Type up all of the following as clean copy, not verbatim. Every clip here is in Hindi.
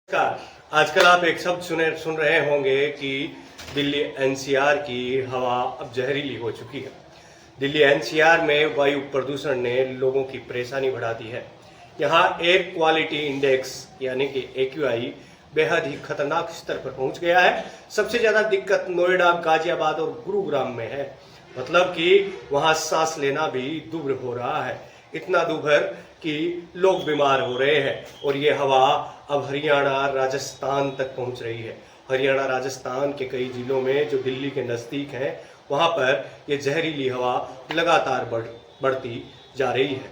नमस्कार। आजकल आप एक शब्द सुन रहे होंगे कि दिल्ली एनसीआर की हवा अब जहरीली हो चुकी है। दिल्ली एनसीआर में वायु प्रदूषण ने लोगों की परेशानी बढ़ा दी है। यहाँ एयर क्वालिटी इंडेक्स यानी कि AQI बेहद ही खतरनाक स्तर पर पहुंच गया है। सबसे ज़्यादा दिक्कत नोएडा, गाजियाबाद और गुरुग्राम में है। मतलब कि वहाँ सांस लेना भी दुभर हो रहा है, इतना दुभर कि लोग बीमार हो रहे हैं। और ये हवा अब हरियाणा, राजस्थान तक पहुंच रही है। हरियाणा, राजस्थान के कई जिलों में जो दिल्ली के नज़दीक हैं, वहां पर ये जहरीली हवा लगातार बढ़ती जा रही है।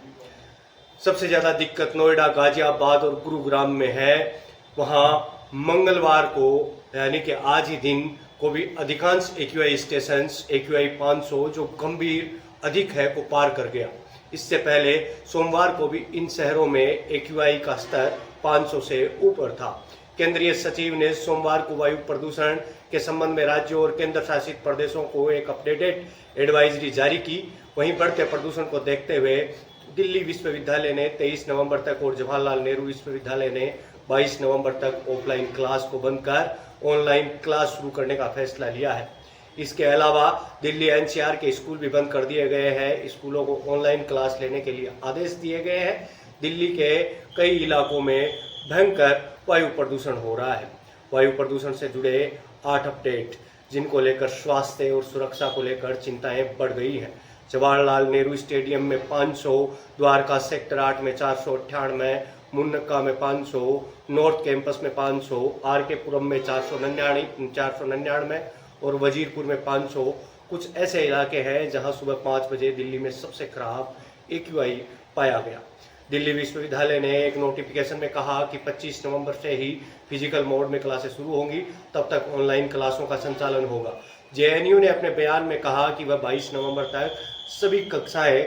सबसे ज़्यादा दिक्कत नोएडा, गाजियाबाद और गुरुग्राम में है। वहां मंगलवार को यानी कि आज ही दिन को भी अधिकांश AQI स्टेशंस AQI 500 जो गंभीर अधिक है को पार कर गया। इससे पहले सोमवार को भी इन शहरों में AQI का स्तर 500 से ऊपर था। केंद्रीय सचिव ने सोमवार को वायु प्रदूषण के संबंध में राज्यों और केंद्र शासित प्रदेशों को एक अपडेटेड एडवाइजरी जारी की। वहीं बढ़ते प्रदूषण को देखते हुए दिल्ली विश्वविद्यालय ने 23 नवंबर तक और जवाहरलाल नेहरू विश्वविद्यालय ने 22 नवंबर तक ऑफलाइन क्लास को बंद कर ऑनलाइन क्लास शुरू करने का फैसला लिया है। इसके अलावा दिल्ली NCR के स्कूल भी बंद कर दिए गए हैं। स्कूलों को ऑनलाइन क्लास लेने के लिए आदेश दिए गए हैं। दिल्ली के कई इलाकों में भयंकर वायु प्रदूषण हो रहा है। वायु प्रदूषण से जुड़े 8 अपडेट जिनको लेकर स्वास्थ्य और सुरक्षा को लेकर चिंताएं बढ़ गई हैं। जवाहरलाल नेहरू स्टेडियम में 500, द्वारका सेक्टर 8 में 498, मुन्नका में 500, नॉर्थ कैंपस में 500, RK पुरम में 499 और वजीरपुर में 500 कुछ ऐसे इलाके हैं जहां सुबह 5 बजे दिल्ली में सबसे खराब AQI पाया गया। दिल्ली विश्वविद्यालय ने एक नोटिफिकेशन में कहा कि 25 नवंबर से ही फिजिकल मोड में क्लासेस शुरू होंगी, तब तक ऑनलाइन क्लासों का संचालन होगा। JNU ने अपने बयान में कहा कि वह 22 नवंबर तक सभी कक्षाएं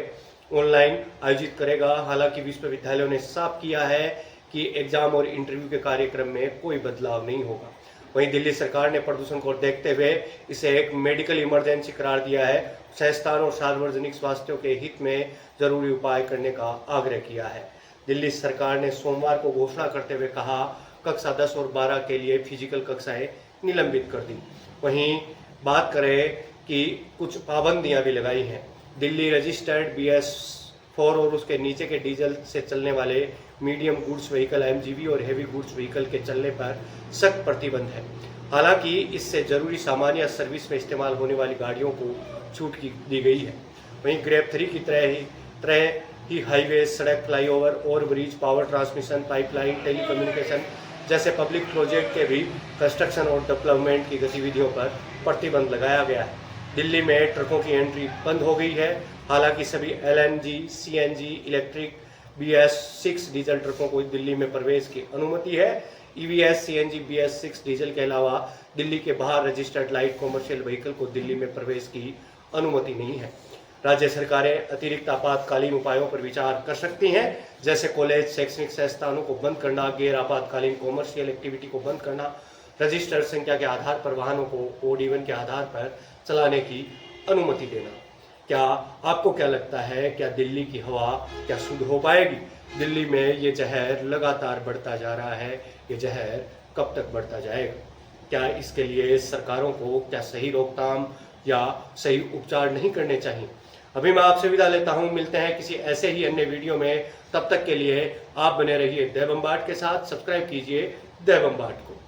ऑनलाइन आयोजित करेगा। हालांकि विश्वविद्यालयों ने साफ किया है कि एग्जाम और इंटरव्यू के कार्यक्रम में कोई बदलाव नहीं होगा। वहीं दिल्ली सरकार ने प्रदूषण को देखते हुए इसे एक मेडिकल इमरजेंसी करार दिया है। संस्थान और सार्वजनिक स्वास्थ्य के हित में जरूरी उपाय करने का आग्रह किया है। दिल्ली सरकार ने सोमवार को घोषणा करते हुए कहा कक्षा 10 और 12 के लिए फिजिकल कक्षाएं निलंबित कर दी। वहीं बात करें कि कुछ पाबंदियां भी लगाई हैं। दिल्ली रजिस्टर्ड BS4 और उसके नीचे के डीजल से चलने वाले मीडियम गुड्स व्हीकल MGV और हेवी गुड्स व्हीकल के चलने पर सख्त प्रतिबंध है। हालांकि इससे जरूरी सामान या सर्विस में इस्तेमाल होने वाली गाड़ियों को छूट दी गई है। वहीं ग्रेड 3 की तरह ही हाईवे, सड़क, flyover, overbridge, power transmission, pipeline, telecommunication जैसे पब्लिक प्रोजेक्ट के भी कंस्ट्रक्शन और डेवलपमेंट की गतिविधियों पर प्रतिबंध लगाया गया है। दिल्ली में ट्रकों की एंट्री बंद हो गई है। हालांकि सभी LNG, CNG, electric BS6 diesel ट्रकों को दिल्ली में प्रवेश की अनुमति है। EVS, CNG, BS6 डीजल के अलावा दिल्ली के बाहर रजिस्टर्ड लाइट कॉमर्शियल व्हीकल को दिल्ली में प्रवेश की अनुमति नहीं है। राज्य सरकारें अतिरिक्त आपातकालीन उपायों पर विचार कर सकती हैं, जैसे कॉलेज, शैक्षणिक संस्थानों को बंद करना, गैर आपातकालीन कॉमर्शियल एक्टिविटी को बंद करना, रजिस्टर्ड संख्या के आधार पर वाहनों को ओड इवन के आधार पर चलाने की अनुमति देना। क्या आपको क्या लगता है, क्या दिल्ली की हवा क्या शुद्ध हो पाएगी? दिल्ली में ये जहर लगातार बढ़ता जा रहा है। ये जहर कब तक बढ़ता जाएगा? क्या इसके लिए सरकारों को क्या सही रोकथाम या सही उपचार नहीं करने चाहिए? अभी मैं आपसे विदा लेता हूं। मिलते हैं किसी ऐसे ही अन्य वीडियो में। तब तक के लिए आप बने रहिए देव बम्बाट के साथ। सब्सक्राइब कीजिए देव बम्बाट को।